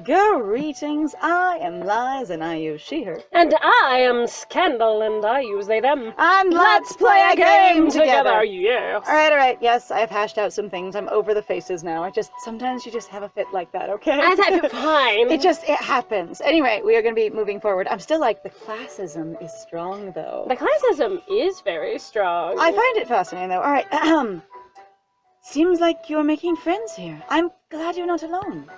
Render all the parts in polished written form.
Greetings, I am Liz and I use she, her. And I am Scandal and I use they, them. And let's play a game together! Yes. Alright, yes, I've hashed out some things. I'm over the faces now. Sometimes you just have a fit like that, okay? Fine. It happens. Anyway, we are going to be moving forward. I'm still like, the classism is strong, though. The classism is very strong. I find it fascinating, though. Alright, seems like you're making friends here. I'm glad you're not alone.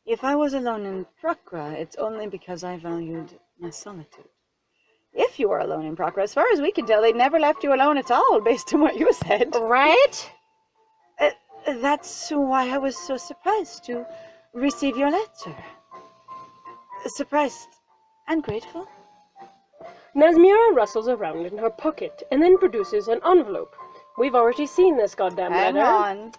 If I was alone in Prakra, it's only because I valued my solitude. If you were alone in Prakra, as far as we can tell, they never left you alone at all, based on what you said. Right? That's why I was so surprised to receive your letter. Surprised and grateful. Nazmira rustles around in her pocket and then produces an envelope. We've already seen this goddamn letter. Hang on.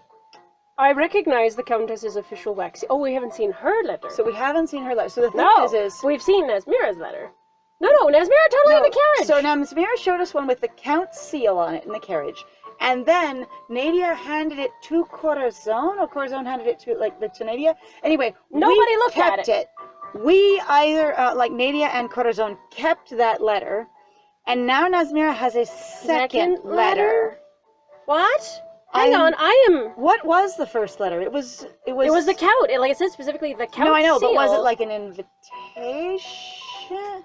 I recognize the Countess's official wax. Oh, we haven't seen her letter. So we haven't seen her letter. So the thing is... we've seen Nazmira's letter. No, Nazmira totally in the carriage. So now Nazmira showed us one with the Count's seal on it in the carriage. And then Nadia handed it to Corazon, or Corazon handed it to Nadia. Anyway, nobody looked at it. We either, Nadia and Corazon kept that letter, and now Nazmira has a second letter. What? Hang on, I am... What was the first letter? It was the Count. It said specifically the Count. No, I know, seal. but was it like an invitation?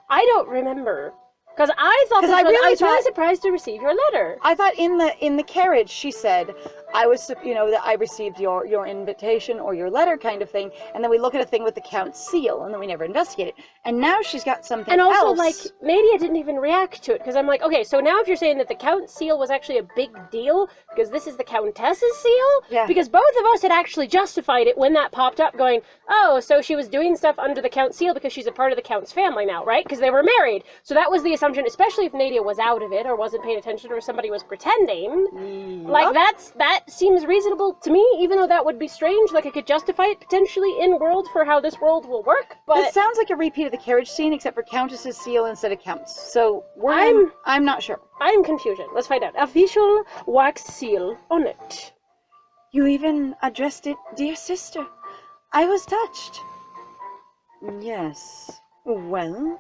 I don't remember. Because I thought I was really surprised to receive your letter. I thought in the carriage she said, I was, that I received your invitation or your letter kind of thing, and then we look at a thing with the Count's seal, and then we never investigate it. And now she's got something else. And also, Nadia didn't even react to it, because I'm like, okay, so now if you're saying that the Count's seal was actually a big deal, because this is the Countess's seal? Yeah. Because both of us had actually justified it when that popped up, going, oh, so she was doing stuff under the Count's seal because she's a part of the Count's family now, right? Because they were married. So that was the assumption, especially if Nadia was out of it, or wasn't paying attention, or somebody was pretending. Like, that seems reasonable to me, even though that would be strange. Like, I could justify it potentially in-world for how this world will work, but... This sounds like a repeat of the carriage scene, except for Countess's seal instead of Count's. So, I'm not sure. I'm confusion. Let's find out. Official wax seal on it. You even addressed it, dear sister. I was touched. Yes. Well...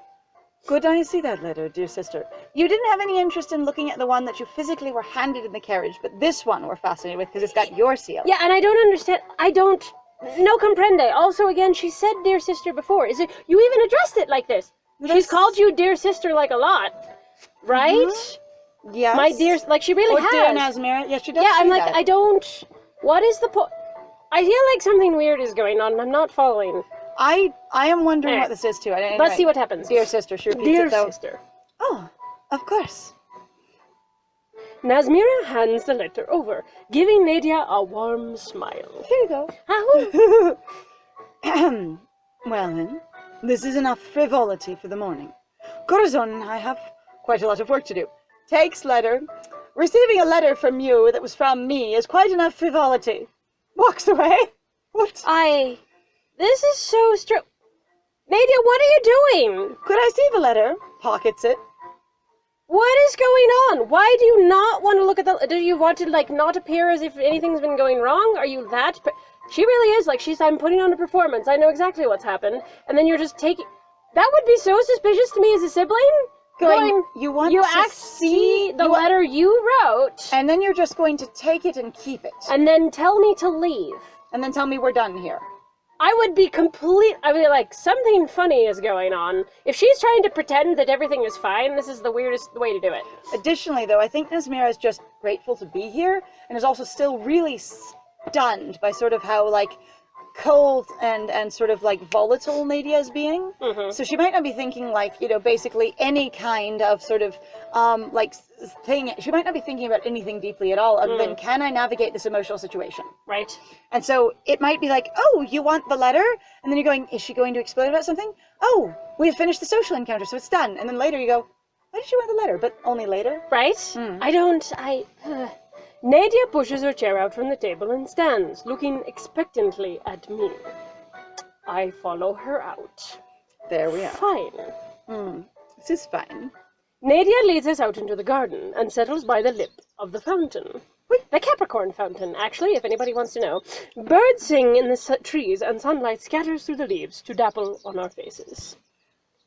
Good I see that letter, dear sister. You didn't have any interest in looking at the one that you physically were handed in the carriage, but this one we're fascinated with because it's got your seal. Yeah, and I don't understand. No comprende. Also, again, she said dear sister before. You even addressed it like this. She's called you dear sister like a lot, right? Mm-hmm. Yes. My dear, she really has. Dear Nazmira. Yes, she does. Yeah, I'm that. I don't. What is the point? I feel like something weird is going on, and I'm not following. I am wondering what this is too. Anyway, let's see what happens. Dear sister, she repeats dear it though. Sister. Oh, of course. Nazmira hands the letter over, giving Nadia a warm smile. Here you go. Well then, this is enough frivolity for the morning. Corazon and I have quite a lot of work to do. Takes letter. Receiving a letter from you that was from me is quite enough frivolity. Walks away. What? This is so strange. Nadia, what are you doing? Could I see the letter? Pockets it. What is going on? Why do you not want to look at the... Do you want to, not appear as if anything's been going wrong? Are you that... She really is, I'm putting on a performance. I know exactly what's happened. And then you're just taking... That would be so suspicious to me as a sibling. You see the letter you wrote. And then you're just going to take it and keep it. And then tell me to leave. And then tell me we're done here. I would be something funny is going on. If she's trying to pretend that everything is fine, this is the weirdest way to do it. Additionally, though, I think Nazmira is just grateful to be here, and is also still really stunned by sort of how, cold and sort of, volatile Nadia is being. Mm-hmm. So she might not be thinking, basically any kind of sort of, thing. She might not be thinking about anything deeply at all, other than, can I navigate this emotional situation? Right. And so it might be oh, you want the letter? And then you're going, is she going to explain about something? Oh, we've finished the social encounter, so it's done. And then later you go, why did she want the letter? But only later? Right? Nadia pushes her chair out from the table and stands, looking expectantly at me. I follow her out. There we are. Fine. This is fine. Nadia leads us out into the garden and settles by the lip of the fountain. The Capricorn Fountain, actually, if anybody wants to know. Birds sing in the trees, and sunlight scatters through the leaves to dapple on our faces.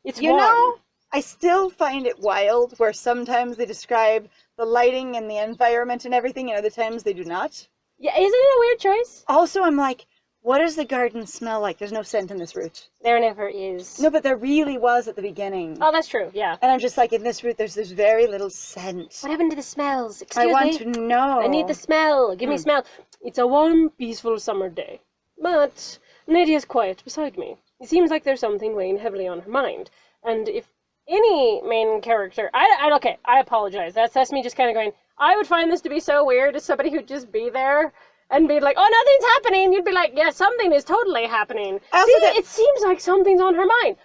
It's You warm. know, I still find it wild where sometimes they describe the lighting and the environment and everything, and other times they do not. Yeah, isn't it a weird choice? Also, I'm like, what does the garden smell like? There's no scent in this route. There never is. No, but there really was at the beginning. Oh, that's true, yeah. And I'm just like, in this route, there's very little scent. What happened to the smells? Excuse I me. want to know. I need the smell. Give me smell. It's a warm, peaceful summer day. But Nadia's quiet beside me. It seems like there's something weighing heavily on her mind. And if any main character... okay, I apologize. That's me just kind of going, I would find this to be so weird as somebody who'd just be there and be like, oh, nothing's happening. You'd be like, yeah, something is totally happening. It seems like something's on her mind.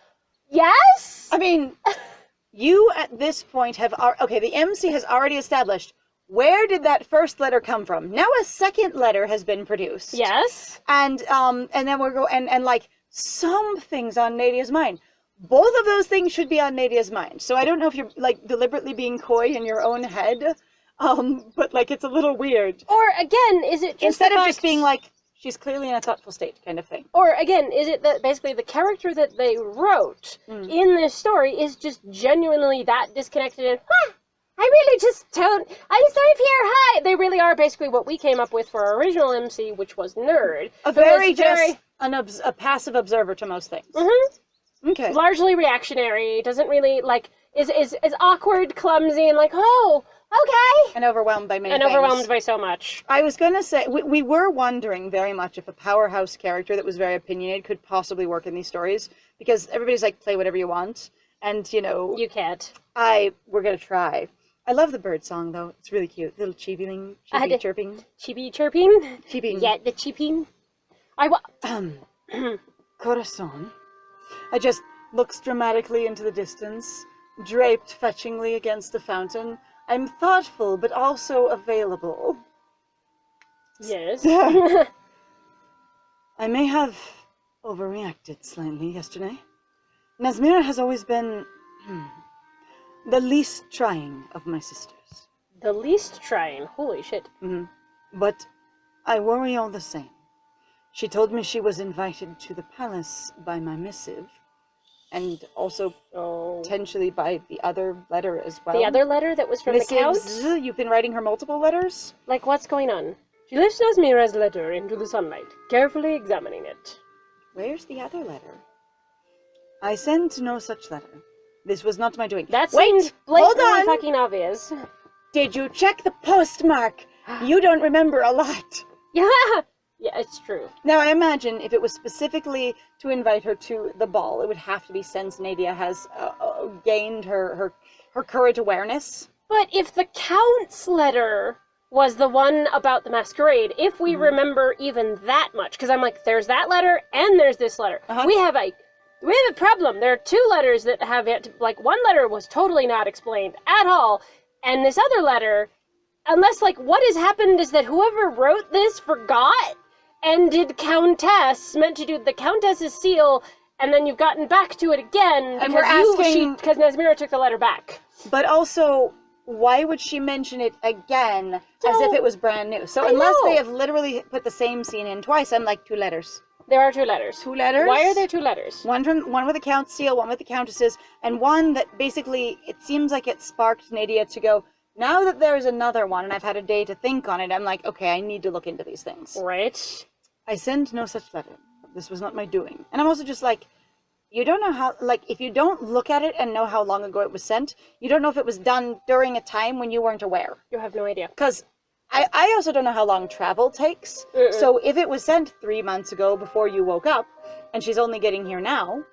Yes? I mean, you at this point have... Okay, the MC has already established, where did that first letter come from? Now a second letter has been produced. Yes. And then we're going... And like, something's on Nadia's mind. Both of those things should be on Nadia's mind. So I don't know if you're, like, deliberately being coy in your own head, but, like, it's a little weird. Or, again, is it just Instead of just being like, she's clearly in a thoughtful state kind of thing. Or, again, is it that basically the character that they wrote in this story is just genuinely that disconnected and, I really just don't, I just don't hear, hi! They really are basically what we came up with for our original MC, which was nerd. A passive observer to most things. Mm-hmm. Okay. Largely reactionary, doesn't really, like, is awkward, clumsy, and like, oh, okay! And overwhelmed by many things. And overwhelmed by so much. I was going to say, we were wondering very much if a powerhouse character that was very opinionated could possibly work in these stories, because everybody's like, play whatever you want, and, you know... You can't. We're going to try. I love the bird song, though. It's really cute. Little chirping. Chippy chirping? Chirping. Yeah, the chirping. Corazon. I just looks dramatically into the distance, draped fetchingly against the fountain. I'm thoughtful, but also available. Yes. I may have overreacted slightly yesterday. Nazmira has always been the least trying of my sisters. The least trying? Holy shit. But I worry all the same. She told me she was invited to the palace by my missive, and also potentially by the other letter as well. The other letter that was from Missives, the Count? You've been writing her multiple letters? Like, what's going on? She lifts Nazmira's letter into the sunlight, carefully examining it. Where's the other letter? I sent no such letter. This was not my doing. That seems blatantly hold on. fucking obvious. Did you check the postmark? You don't remember a lot. Yeah! Yeah, it's true. Now, I imagine if it was specifically to invite her to the ball, it would have to be since Nadia has gained her courage awareness. But if the Count's letter was the one about the masquerade, if we remember even that much, because I'm like, there's that letter and there's this letter. We have a problem. There are two letters that have it. Like, one letter was totally not explained at all, and this other letter, unless, like, what has happened is that whoever wrote this forgot and did Countess, meant to do the Countess's seal, and then you've gotten back to it again, And we're asking... because Nazmira took the letter back. But also, why would she mention it again as if it was brand new? So unless they have literally put the same scene in twice, I'm like, 2 letters. There are 2 letters. 2 letters? Why are there 2 letters? One with the Count's seal, one with the Countess's, and one that basically, it seems like it sparked Nadia to go, now that there's another one, and I've had a day to think on it, I'm like, okay, I need to look into these things. Right. I sent no such letter. This was not my doing. And I'm also just like, you don't know how, like, if you don't look at it and know how long ago it was sent, you don't know if it was done during a time when you weren't aware. You have no idea. Because I also don't know how long travel takes. So if it was sent 3 months ago before you woke up, and she's only getting here now,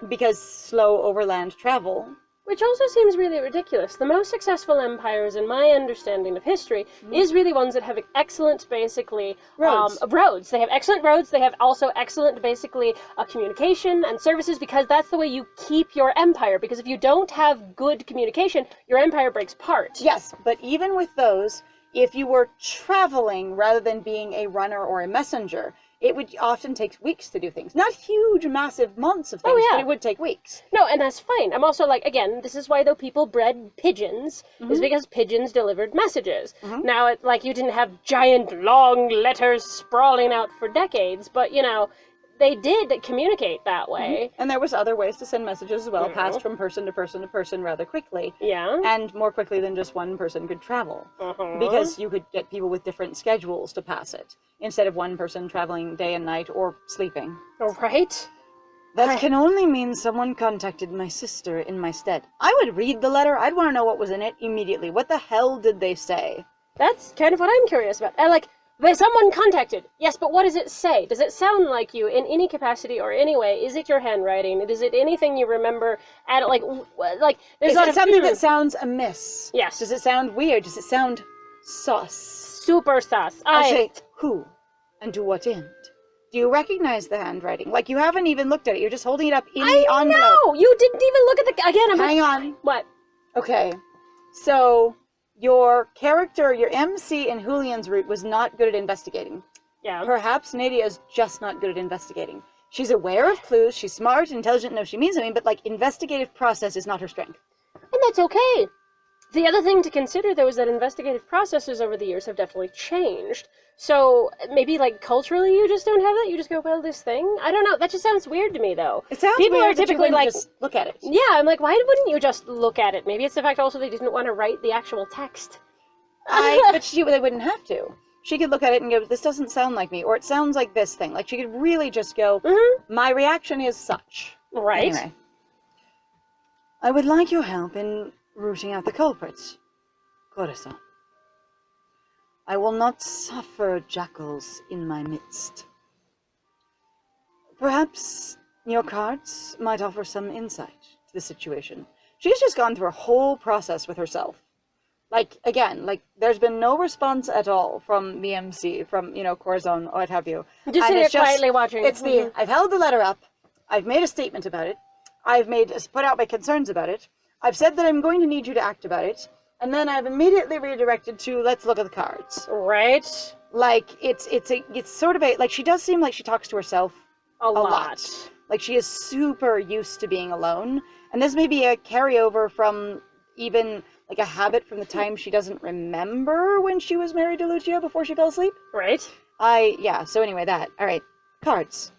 because slow overland travel... Which also seems really ridiculous. The most successful empires, in my understanding of history, is really ones that have excellent, basically, roads. They have excellent roads. They have also excellent, basically, communication and services, because that's the way you keep your empire. Because if you don't have good communication, your empire breaks apart. Yes, but even with those, If you were traveling rather than being a runner or a messenger, it would often take weeks to do things. Not huge, massive months of things, but it would take weeks. No, and that's fine. I'm also like, again, this is why though people bred pigeons, is because pigeons delivered messages. Now, you didn't have giant, long letters sprawling out for decades, but, they did communicate that way. And there was other ways to send messages as well, passed from person to person to person rather quickly. Yeah. And more quickly than just one person could travel. Because you could get people with different schedules to pass it, instead of one person traveling day and night or sleeping. Right? That can only mean someone contacted my sister in my stead. I would read the letter. I'd want to know what was in it immediately. What the hell did they say? That's kind of what I'm curious about. There's someone contacted. Yes, but what does it say? Does it sound like you in any capacity or any way? Is it your handwriting? Is it anything you remember? There's Is it something that sounds amiss? Yes. Does it sound weird? Does it sound sus? Super sus. I say, who? And to what end? Do you recognize the handwriting? Like, you haven't even looked at it. You're just holding it up in the envelope. No! You didn't even look at the... Hang on. What? Okay. So, your character, your MC in Julian's route was not good at investigating. Yeah. Perhaps Nadia is just not good at investigating. She's aware of clues, she's smart, intelligent, knows she means something, but, investigative process is not her strength. And that's okay. The other thing to consider, though, is that investigative processes over the years have definitely changed. So, maybe, culturally you just don't have that? You just go, well, this thing? I don't know. That just sounds weird to me, though. It sounds People weird are typically that you just look at it. Yeah, I'm like, why wouldn't you just look at it? Maybe it's the fact also they didn't want to write the actual text. But they wouldn't have to. She could look at it and go, this doesn't sound like me, or it sounds like this thing. She could really just go, my reaction is such. Right. Anyway. I would like your help in rooting out the culprits, Corazon. I will not suffer jackals in my midst. Perhaps your cards might offer some insight to the situation. She's just gone through a whole process with herself. There's been no response at all from the MC, from, Corazon, or what have you. Just sitting there quietly watching. It's I've held the letter up, I've made a statement about it, I've put out my concerns about it, I've said that I'm going to need you to act about it, and then I've immediately redirected to, let's look at the cards. Right. It's sort of she does seem like she talks to herself a lot. She is super used to being alone, and this may be a carryover from even, a habit from the time she doesn't remember when she was married to Lucio before she fell asleep. Right. So anyway, that. Alright, cards.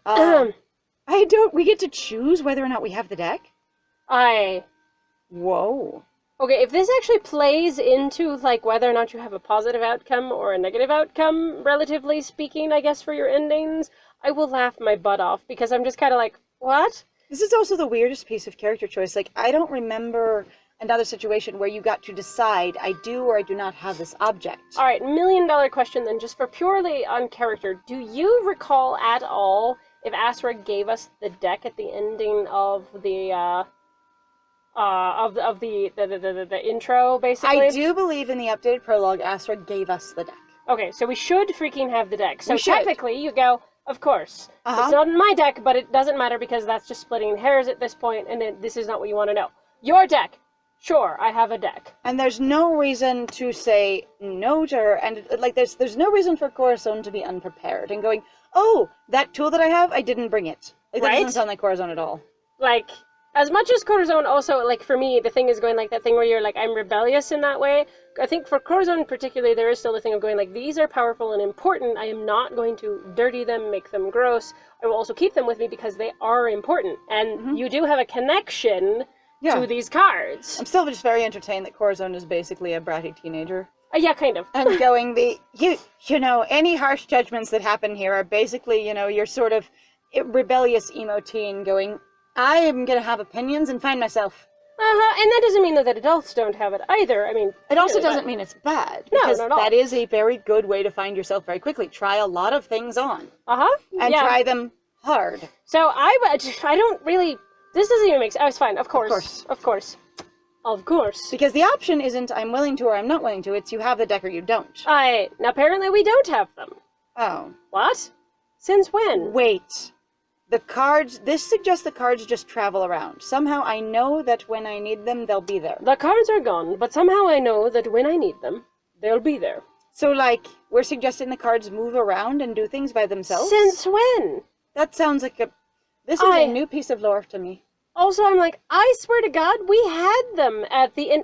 We get to choose whether or not we have the deck? Whoa. Okay, if this actually plays into, whether or not you have a positive outcome or a negative outcome, relatively speaking, I guess, for your endings, I will laugh my butt off, because I'm just kind of what? This is also the weirdest piece of character choice. I don't remember another situation where you got to decide, I do or I do not have this object. Alright, $1 million question then, just for purely on character. Do you recall at all if Astra gave us the deck at the ending of the, the intro, basically? I do believe in the updated prologue, Astra gave us the deck. Okay, so we should freaking have the deck. So we should. Technically, you go, of course. It's not in my deck, but it doesn't matter because that's just splitting hairs at this point, and this is not what you want to know. Your deck. Sure, I have a deck. And there's no reason to say no to her, and there's no reason for Corazon to be unprepared and going, oh, that tool that I have, I didn't bring it. That doesn't sound like Corazon at all. As much as Corazon also, for me, the thing is going that thing where you're I'm rebellious in that way. I think for Corazon in particular, there is still the thing of going these are powerful and important. I am not going to dirty them, make them gross. I will also keep them with me because they are important. And you do have a connection to these cards. I'm still just very entertained that Corazon is basically a bratty teenager. Yeah, kind of. And going any harsh judgments that happen here are basically, your sort of rebellious emo teen going, I am going to have opinions and find myself. And that doesn't mean that adults don't have it either. I mean, it also doesn't mean it's bad. No, because not at all. That is a very good way to find yourself very quickly. Try a lot of things on. And try them hard. So I don't really... This doesn't even make sense. I was fine. Of course. Because the option isn't I'm willing to or I'm not willing to. It's you have the deck or you don't. Now apparently we don't have them. Oh. What? Since when? Wait. The cards, this suggests the cards just travel around. Somehow I know that when I need them, they'll be there. The cards are gone, but somehow I know that when I need them, they'll be there. So, like, we're suggesting the cards move around and do things by themselves? Since when? That sounds like this is a new piece of lore to me. Also, I'm like, I swear to God, we had them at the end.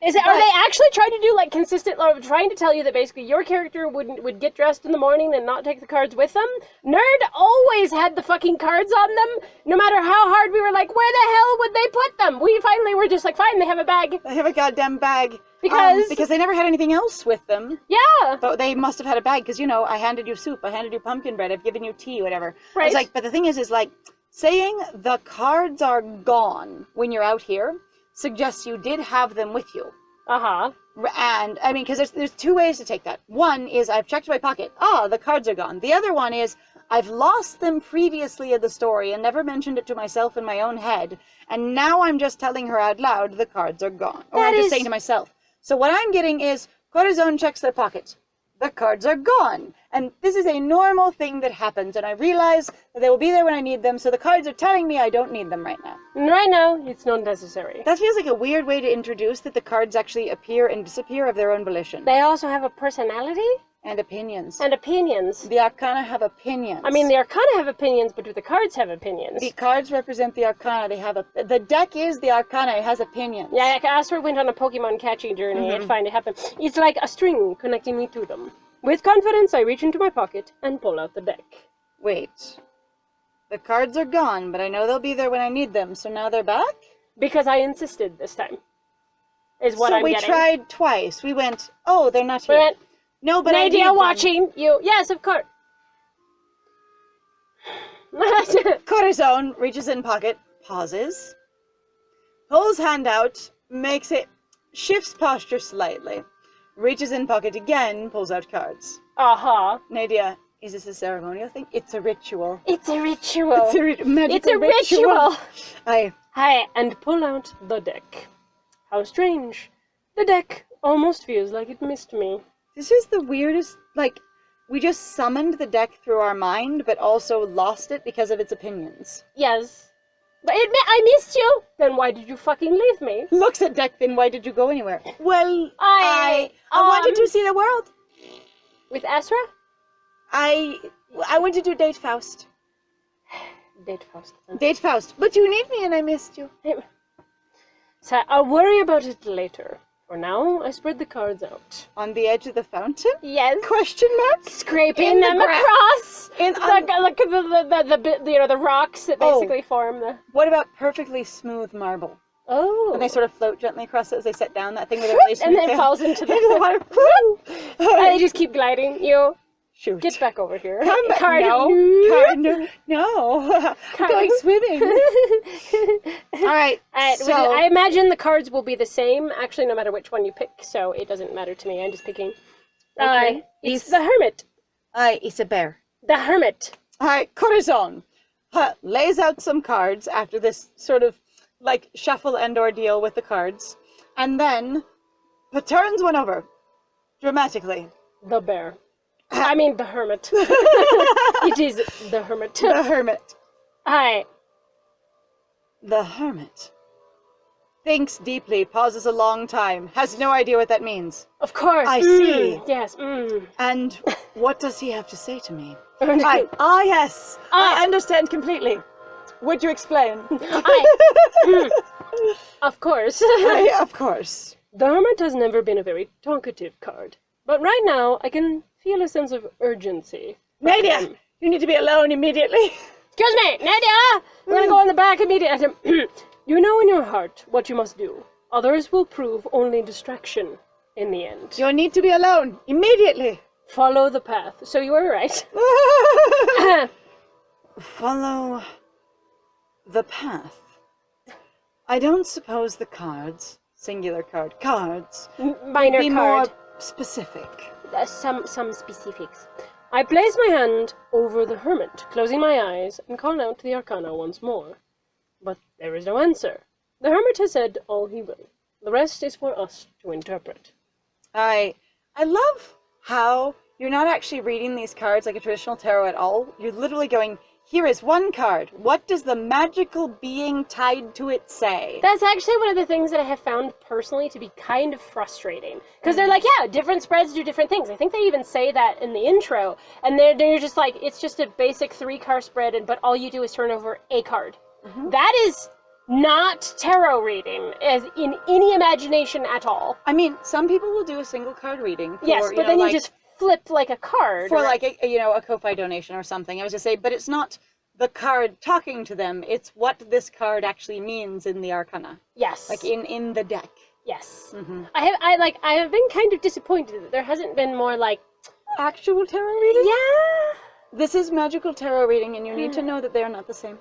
Are they actually trying to do, like, consistent lore, trying to tell you that basically your character would get dressed in the morning and not take the cards with them? Nerd always had the fucking cards on them, no matter how hard we were like, where the hell would they put them? We finally were just like, fine, they have a bag. They have a goddamn bag. Because they never had anything else with them. Yeah. But they must have had a bag, because, you know, I handed you soup, I handed you pumpkin bread, I've given you tea, whatever. Right. I was like, but the thing is like, saying the cards are gone when you're out here suggests you did have them with you. Uh-huh. And, I mean, because there's two ways to take that. One is, I've checked my pocket. Ah, the cards are gone. The other one is, I've lost them previously in the story and never mentioned it to myself in my own head. And now I'm just telling her out loud, the cards are gone. Or I'm just saying to myself. So what I'm getting is, Corazon checks their pocket. The cards are gone. And this is a normal thing that happens. And I realize that they will be there when I need them. So the cards are telling me I don't need them right now. Right now, it's not necessary. That feels like a weird way to introduce that the cards actually appear and disappear of their own volition. They also have a personality? And opinions. And opinions. The Arcana have opinions. I mean, the Arcana have opinions, but do the cards have opinions? The cards represent the Arcana. They have the deck is the Arcana. It has opinions. Yeah, Asper went on a Pokemon catching journey and find it happen. It's like a string connecting me to them. With confidence, I reach into my pocket and pull out the deck. Wait. The cards are gone, but I know they'll be there when I need them, so now they're back? Because I insisted this time. Is what I'm getting. So we tried twice. We went, oh, they're not here. We went, no, but I need Nadia them. watching you. Yes, of course. Corazon reaches in pocket, pauses, pulls hand out, makes it, shifts posture slightly, reaches in pocket again, pulls out cards. Uh-huh. Nadia, is this a ceremonial thing? It's a ritual. It's a ritual. It's a magical It's a ritual. Aye. And pull out the deck. How strange. The deck almost feels like it missed me. This is the weirdest, like, we just summoned the deck through our mind, but also lost it because of its opinions. Yes. But I missed you! Then why did you fucking leave me? Looks at deck, then why did you go anywhere? Well, I wanted to see the world. With Asra? I went to do Date Faust. Date Faust. Date Faust. But you need me and I missed you. So I'll worry about it later. For now, I spread the cards out. On the edge of the fountain? Yes. Question mark? Scraping them across the rocks that basically form the... What about perfectly smooth marble? Oh. And they sort of float gently across it as they set down that thing with a really smooth and then tail. falls into the water. And they just keep gliding. You shoot. Get back over here. Come back. Card. No. Going swimming. All right. So I imagine the cards will be the same, actually, no matter which one you pick. So it doesn't matter to me. I'm just picking. Okay. It's the Hermit. It's a bear. The Hermit. All right. Corazon lays out some cards after this sort of like shuffle and ordeal with the cards, and then turns one over dramatically. The bear. I mean, the Hermit. It is the Hermit. The Hermit. Hi. The Hermit. Thinks deeply, pauses a long time, has no idea what that means. Of course. I see. Yes. And what does he have to say to me? Yes. I understand completely. Would you explain? Of course. Of course. The Hermit has never been a very talkative card. But right now, I can feel a sense of urgency. Nadia, you need to be alone immediately. Excuse me, Nadia! I'm gonna go in the back immediately. You know in your heart what you must do. Others will prove only distraction in the end. You need to be alone immediately. Follow the path. So you were right. Follow the path. I don't suppose the cards, singular card, cards, minor be card. More specific. Some specifics. I place my hand over the Hermit, closing my eyes, and call out the Arcana once more. But there is no answer. The Hermit has said all he will. The rest is for us to interpret. I love how you're not actually reading these cards like a traditional tarot at all. You're literally going, Here is one card. What does the magical being tied to it say? That's actually one of the things that I have found personally to be kind of frustrating. Because they're like, yeah, different spreads do different things. I think they even say that in the intro. And they're just like, it's just a basic 3-card spread, but all you do is turn over a card. That is not tarot reading, as in any imagination at all. I mean, some people will do a single card reading. For, Yes, but then you just flip like a card. For like a Ko-Fi donation or something. I was just saying, but it's not the card talking to them. It's what this card actually means in the Arcana. Yes. Like in the deck. Yes. I have been kind of disappointed that there hasn't been more like actual tarot reading. Yeah. This is magical tarot reading, and you need to know that they are not the same.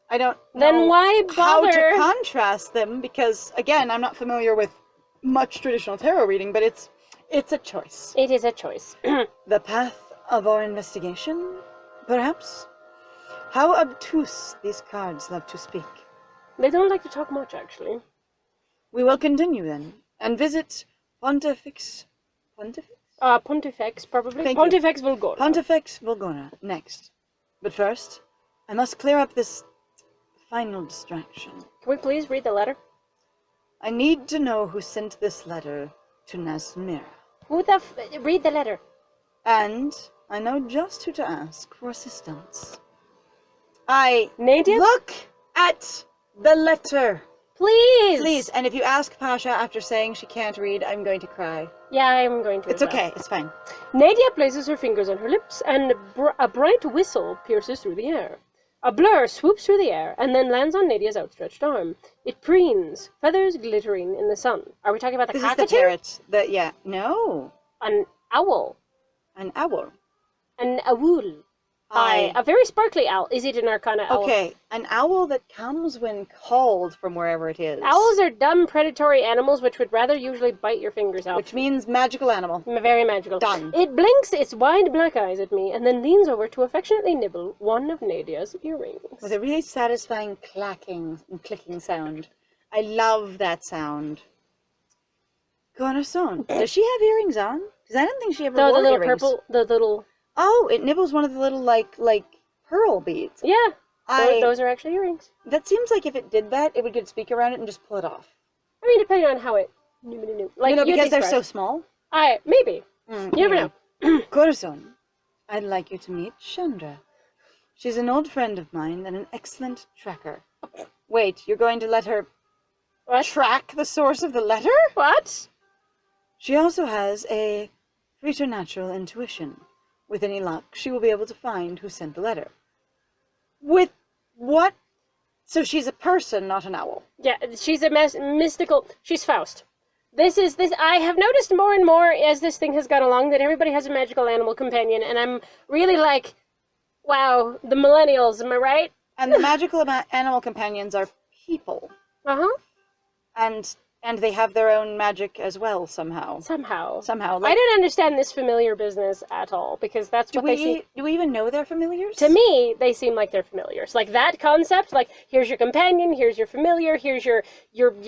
I don't know then why bother? how to contrast them, because again, I'm not familiar with much traditional tarot reading, but it's a choice. It is a choice. The path of our investigation, perhaps? How obtuse these cards love to speak. They don't like to talk much, actually. We will continue then, and visit Pontifex Pontifex, probably. Thank Pontifex Vulgora. Pontifex Vulgora, next. But first, I must clear up this final distraction. Can we please read the letter? I need to know who sent this letter to Nasmira. Who the read the letter. And I know just who to ask for assistance. Nadia? Look at the letter. Please! Please, and if you ask Pasha after saying she can't read, I'm going to cry. Yeah, I'm going to. It's okay, it's fine. Nadia places her fingers on her lips, and a bright whistle pierces through the air. A blur swoops through the air, and then lands on Nadia's outstretched arm. It preens, feathers glittering in the sun. Are we talking about the This cockatoo? is the parrot. No. An owl. An owl. An owl. A very sparkly owl. Is it an Arcana owl? Okay, an owl that comes when called from wherever it is. Owls are dumb, predatory animals which would rather usually bite your fingers off. Which means magical animal. Very magical. Done. It blinks its wide black eyes at me and then leans over to affectionately nibble one of Nadia's earrings. With a really satisfying clacking and clicking sound. I love that sound. Corazon. Does she have earrings on? Because I don't think she ever wore the little earrings. purple, the little... Oh, it nibbles one of the little, like pearl beads. Yeah, those are actually earrings. That seems like if it did that, it would get speak around it and just pull it off. I mean, depending on how it... Like, because they're so small? Maybe. You never know. Corazon, I'd like you to meet Chandra. She's an old friend of mine and an excellent tracker. Wait, you're going to let her track the source of the letter? What? She also has a preternatural intuition. With any luck, she will be able to find who sent the letter. With what? So she's a person, not an owl. Yeah, she's a mystical... She's Faust. This. I have noticed more and more as this thing has gone along that everybody has a magical animal companion, and I'm really like, wow, the millennials, am I right? And the magical animal companions are people. Uh-huh. And they have their own magic as well, somehow. Somehow. Like, I don't understand this familiar business at all, because that's what they seem... Do we even know they're familiars? To me, they seem like they're familiars. Like, that concept, like, here's your companion, here's your familiar, here's your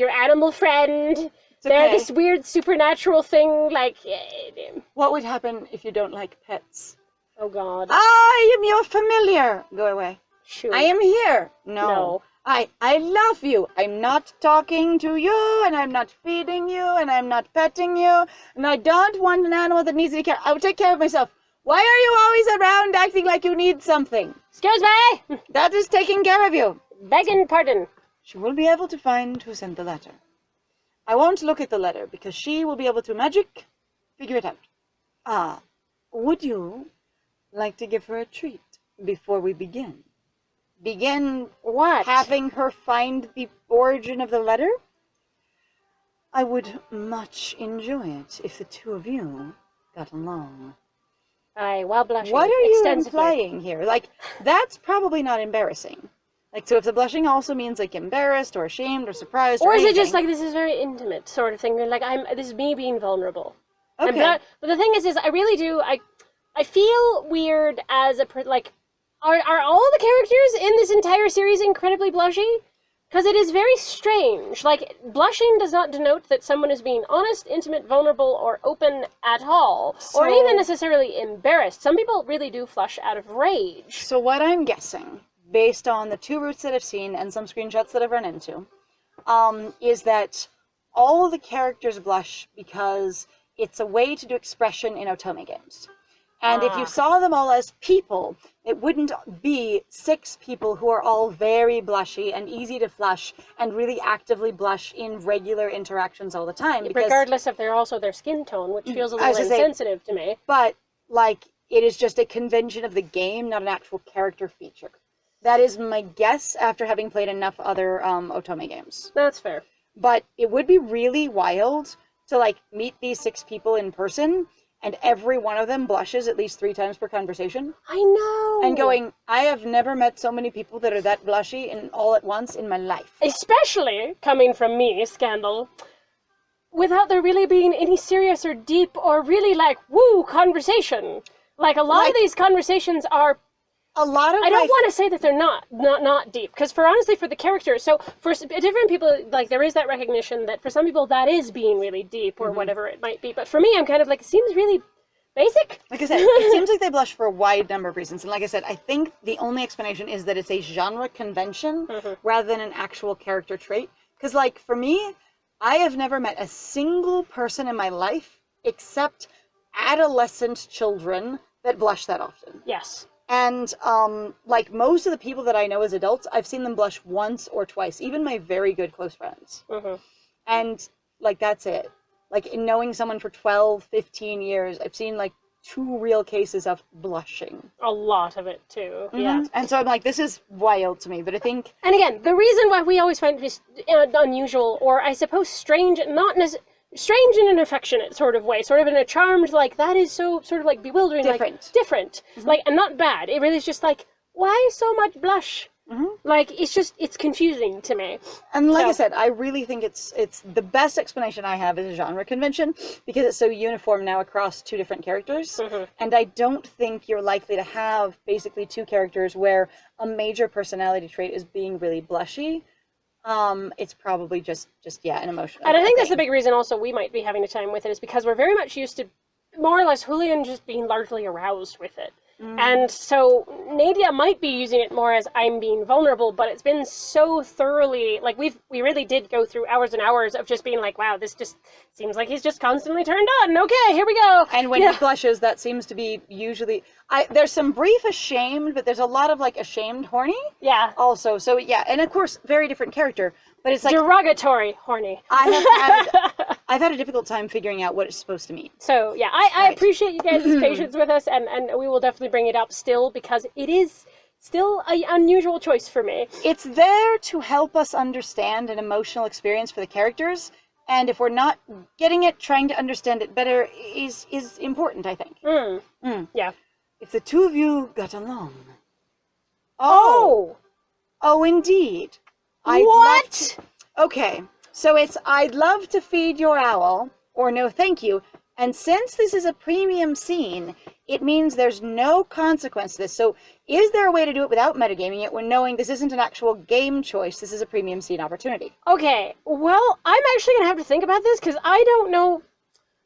animal friend. They're this weird supernatural thing, like... What would happen if you don't like pets? Oh, God. I am your familiar! Go away. Shoot. I am here! No. I love you. I'm not talking to you, and I'm not feeding you, and I'm not petting you, and I don't want an animal that needs to be cared. I will take care of myself. Why are you always around acting like you need something? Excuse me! That is taking care of you. Begging pardon. She will be able to find who sent the letter. I won't look at the letter, because she will be able to figure it out. Would you like to give her a treat before we begin? Begin what? Having her find the origin of the letter? I would much enjoy it if the two of you got along. While blushing What are you extensively. implying here? Like, that's probably not embarrassing. Like, so if the blushing also means, like, embarrassed or ashamed or surprised or is anything, it just like, this is very intimate sort of thing? Like, this is me being vulnerable. Okay. But the thing is I really do, I feel weird as a, like, are all the characters in this entire series incredibly blushy? Because it is very strange. Like, blushing does not denote that someone is being honest, intimate, vulnerable, or open at all. Or even necessarily embarrassed. Some people really do flush out of rage. So what I'm guessing, based on the 2 routes that I've seen and some screenshots that I've run into, is that all of the characters blush because it's a way to do expression in otome games. And if you saw them all as people, it wouldn't be 6 people who are all very blushy and easy to flush and really actively blush in regular interactions all the time. Regardless of their skin tone, which feels a little insensitive to me. But, like, it is just a convention of the game, not an actual character feature. That is my guess after having played enough other otome games. That's fair. But it would be really wild to, like, meet these 6 people in person, and every one of them blushes at least 3 times per conversation. I know! And going, I have never met so many people that are that blushy all at once in my life. Especially, coming from me, Scandal, without there really being any serious or deep or really, like, woo conversation. Like, a lot of these conversations are... A lot of I don't want to say that they're not deep, because honestly, for the characters, so for different people, like, there is that recognition that for some people that is being really deep, or whatever it might be, but for me, I'm kind of like, it seems really basic. Like I said, it seems like they blush for a wide number of reasons, and like I said, I think the only explanation is that it's a genre convention, rather than an actual character trait, because, like, for me, I have never met a single person in my life, except adolescent children, that blush that often. Yes. And, like, most of the people that I know as adults, I've seen them blush once or twice, even my very good close friends. And, like, that's it. Like, in knowing someone for 12, 15 years, I've seen, like, 2 real cases of blushing. A lot of it, too. Yeah. And so I'm like, this is wild to me, but I think... And again, the reason why we always find this unusual, or I suppose strange, not necessarily... strange in an affectionate sort of way, sort of in a charmed, like, that is so sort of like bewildering, different. Like different, like, and not bad. It really is just like, why so much blush? Like, it's confusing to me. And like I said, I really think it's the best explanation I have is a genre convention, because it's so uniform now across 2 different characters. And I don't think you're likely to have basically 2 characters where a major personality trait is being really blushy. It's probably just an emotional And I think thing. that's the big reason also we might be having a time with it, is because we're very much used to more or less Julian just being largely aroused with it. And so Nadia might be using it more as I'm being vulnerable, but it's been so thoroughly, like, we really did go through hours and hours of just being like, wow, this just seems like he's just constantly turned on. Okay, here we go. And when he blushes, that seems to be usually, there's some brief ashamed, but there's a lot of, like, ashamed horny. Yeah. Also, so yeah, and of course, very different character, but it's like derogatory horny. I've had a difficult time figuring out what it's supposed to mean. So yeah, I appreciate you guys' patience with us, and we will definitely bring it up still, because it is still an unusual choice for me. It's there to help us understand an emotional experience for the characters, and if we're not getting it, trying to understand it better is important, I think. Yeah. If the 2 of you got along. Oh, indeed. Okay, so it's I'd love to feed your owl, or no thank you, and since this is a premium scene, it means there's no consequence to this. So is there a way to do it without metagaming it when knowing this isn't an actual game choice, this is a premium scene opportunity? Okay, well, I'm actually going to have to think about this, because I don't know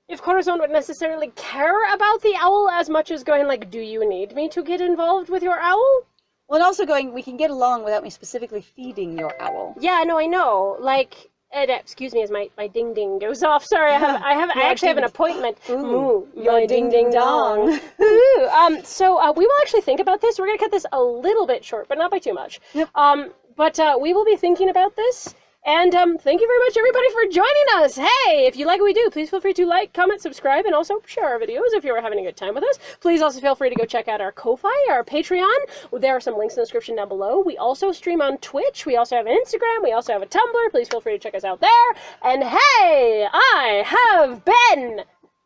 if Corazon would necessarily care about the owl as much as going, like, do you need me to get involved with your owl? Well, and also going, we can get along without me specifically feeding your owl. Yeah, no, I know. Like, excuse me as my ding ding goes off. Sorry, I actually have an appointment. Ooh, your ding ding dong. So we will actually think about this. We're gonna cut this a little bit short, but not by too much. Yep. But we will be thinking about this. And thank you very much, everybody, for joining us. Hey, if you like what we do, please feel free to like, comment, subscribe, and also share our videos if you are having a good time with us. Please also feel free to go check out our Ko-Fi, our Patreon. There are some links in the description down below. We also stream on Twitch. We also have an Instagram. We also have a Tumblr. Please feel free to check us out there. And hey, I have been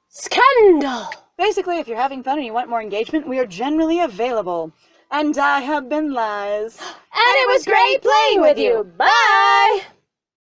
Scandal. Basically, if you're having fun and you want more engagement, we are generally available. And I have been Liz. And it was great playing with you. Bye!